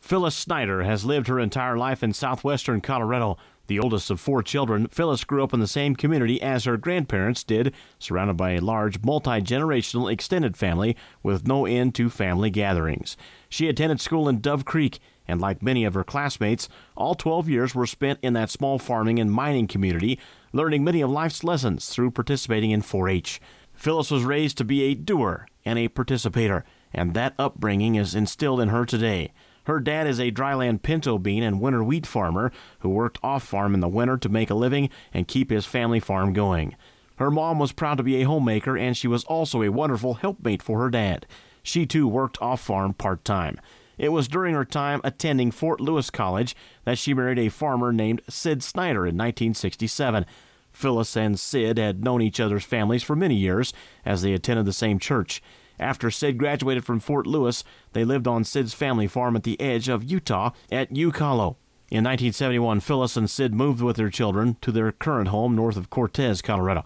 Phyllis Synder has lived her entire life in southwestern Colorado. The oldest of 4 children, Phyllis grew up in the same community as her grandparents did, surrounded by a large multi-generational extended family with no end to family gatherings. She attended school in Dove Creek, and like many of her classmates, all 12 years were spent in that small farming and mining community, learning many of life's lessons through participating in 4-H. Phyllis was raised to be a doer and a participator, and that upbringing is instilled in her today. Her dad is a dryland pinto bean and winter wheat farmer who worked off-farm in the winter to make a living and keep his family farm going. Her mom was proud to be a homemaker, and she was also a wonderful helpmate for her dad. She too worked off-farm part-time. It was during her time attending Fort Lewis College that she married a farmer named Sid Snyder in 1967. Phyllis and Sid had known each other's families for many years as they attended the same church. After Sid graduated from Fort Lewis, they lived on Sid's family farm at the edge of Utah at Ucalo. In 1971, Phyllis and Sid moved with their children to their current home north of Cortez, Colorado.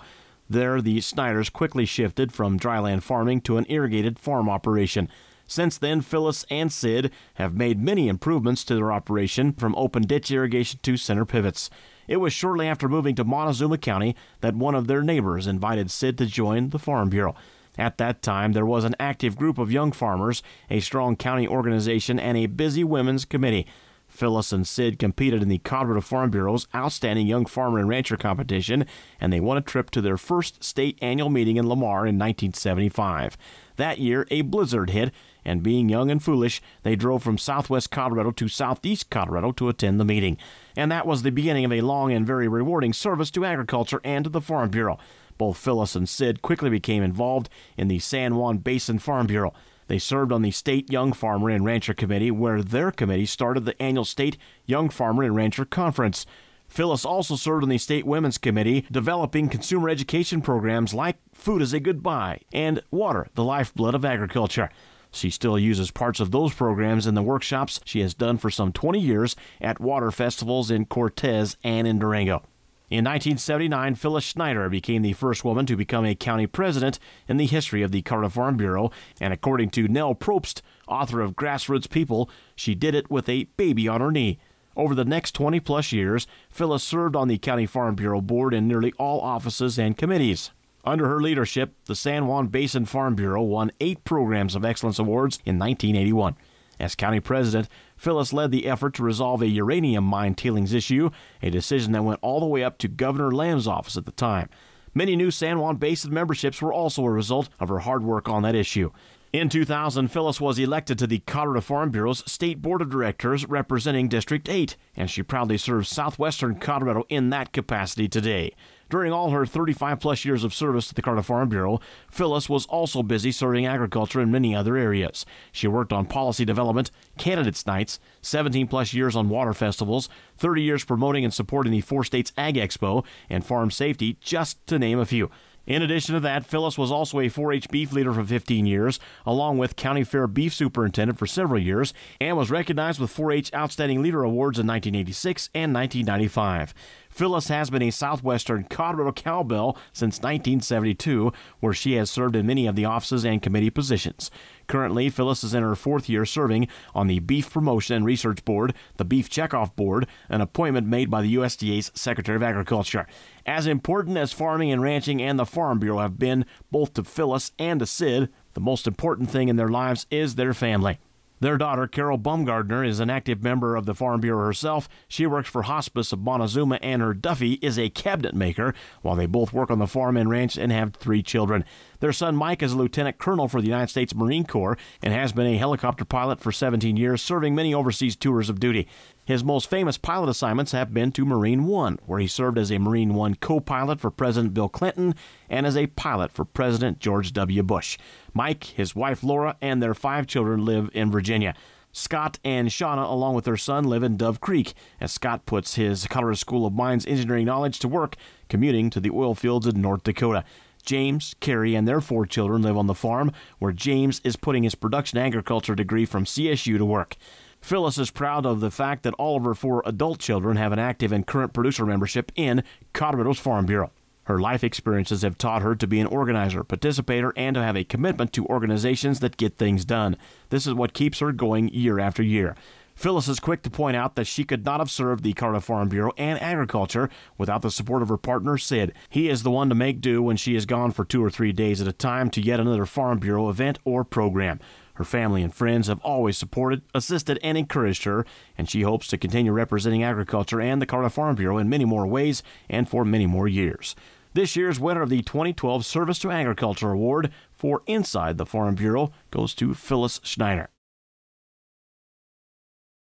There, the Snyders quickly shifted from dryland farming to an irrigated farm operation. Since then, Phyllis and Sid have made many improvements to their operation, from open ditch irrigation to center pivots. It was shortly after moving to Montezuma County that one of their neighbors invited Sid to join the Farm Bureau. At that time, there was an active group of young farmers, a strong county organization, and a busy women's committee. Phyllis and Sid competed in the Colorado Farm Bureau's Outstanding Young Farmer and Rancher competition, and they won a trip to their first state annual meeting in Lamar in 1975. That year, a blizzard hit, and being young and foolish, they drove from southwest Colorado to southeast Colorado to attend the meeting. And that was the beginning of a long and very rewarding service to agriculture and to the Farm Bureau. Both Phyllis and Sid quickly became involved in the San Juan Basin Farm Bureau. They served on the State Young Farmer and Rancher Committee, where their committee started the annual State Young Farmer and Rancher Conference. Phyllis also served on the State Women's Committee, developing consumer education programs like Food is a Good Buy and Water, the Lifeblood of Agriculture. She still uses parts of those programs in the workshops she has done for some 20 years at water festivals in Cortez and in Durango. In 1979, Phyllis Synder became the first woman to become a county president in the history of the Colorado Farm Bureau, and according to Nell Probst, author of Grassroots People, she did it with a baby on her knee. Over the next 20-plus years, Phyllis served on the County Farm Bureau board in nearly all offices and committees. Under her leadership, the San Juan Basin Farm Bureau won 8 Programs of Excellence Awards in 1981. As county president, Phyllis led the effort to resolve a uranium mine tailings issue, a decision that went all the way up to Governor Lamb's office at the time. Many new San Juan Basin memberships were also a result of her hard work on that issue. In 2000, Phyllis was elected to the Colorado Farm Bureau's State Board of Directors representing District 8, and she proudly serves southwestern Colorado in that capacity today. During all her 35-plus years of service to the Colorado Farm Bureau, Phyllis was also busy serving agriculture in many other areas. She worked on policy development, candidates' nights, 17-plus years on water festivals, 30 years promoting and supporting the 4 States Ag Expo, and farm safety, just to name a few. In addition to that, Phyllis was also a 4-H beef leader for 15 years, along with County Fair beef superintendent for several years, and was recognized with 4-H Outstanding Leader Awards in 1986 and 1995. Phyllis has been a southwestern Colorado cowbell since 1972, where she has served in many of the offices and committee positions. Currently, Phyllis is in her 4th year serving on the Beef Promotion and Research Board, the Beef Checkoff Board, an appointment made by the USDA's Secretary of Agriculture. As important as farming and ranching and the Farm Bureau have been both to Phyllis and to Sid, the most important thing in their lives is their family. Their daughter, Carol Baumgardner, is an active member of the Farm Bureau herself. She works for Hospice of Montezuma, and her Duffy is a cabinet maker, while they both work on the farm and ranch and have 3 children. Their son, Mike, is a lieutenant colonel for the United States Marine Corps and has been a helicopter pilot for 17 years, serving many overseas tours of duty. His most famous pilot assignments have been to Marine One, where he served as a Marine One co-pilot for President Bill Clinton and as a pilot for President George W. Bush. Mike, his wife Laura, and their 5 children live in Virginia. Scott and Shauna, along with their son, live in Dove Creek, as Scott puts his Colorado School of Mines engineering knowledge to work, commuting to the oil fields in North Dakota. James, Carrie, and their 4 children live on the farm, where James is putting his production agriculture degree from CSU to work. Phyllis is proud of the fact that all of her 4 adult children have an active and current producer membership in Colorado's Farm Bureau. Her life experiences have taught her to be an organizer, participator, and to have a commitment to organizations that get things done. This is what keeps her going year after year. Phyllis is quick to point out that she could not have served the Colorado Farm Bureau and agriculture without the support of her partner, Sid. He is the one to make do when she is gone for 2 or 3 days at a time to yet another Farm Bureau event or program. Her family and friends have always supported, assisted, and encouraged her, and she hopes to continue representing agriculture and the Colorado Farm Bureau in many more ways and for many more years. This year's winner of the 2012 Service to Agriculture Award for Inside the Farm Bureau goes to Phyllis Synder.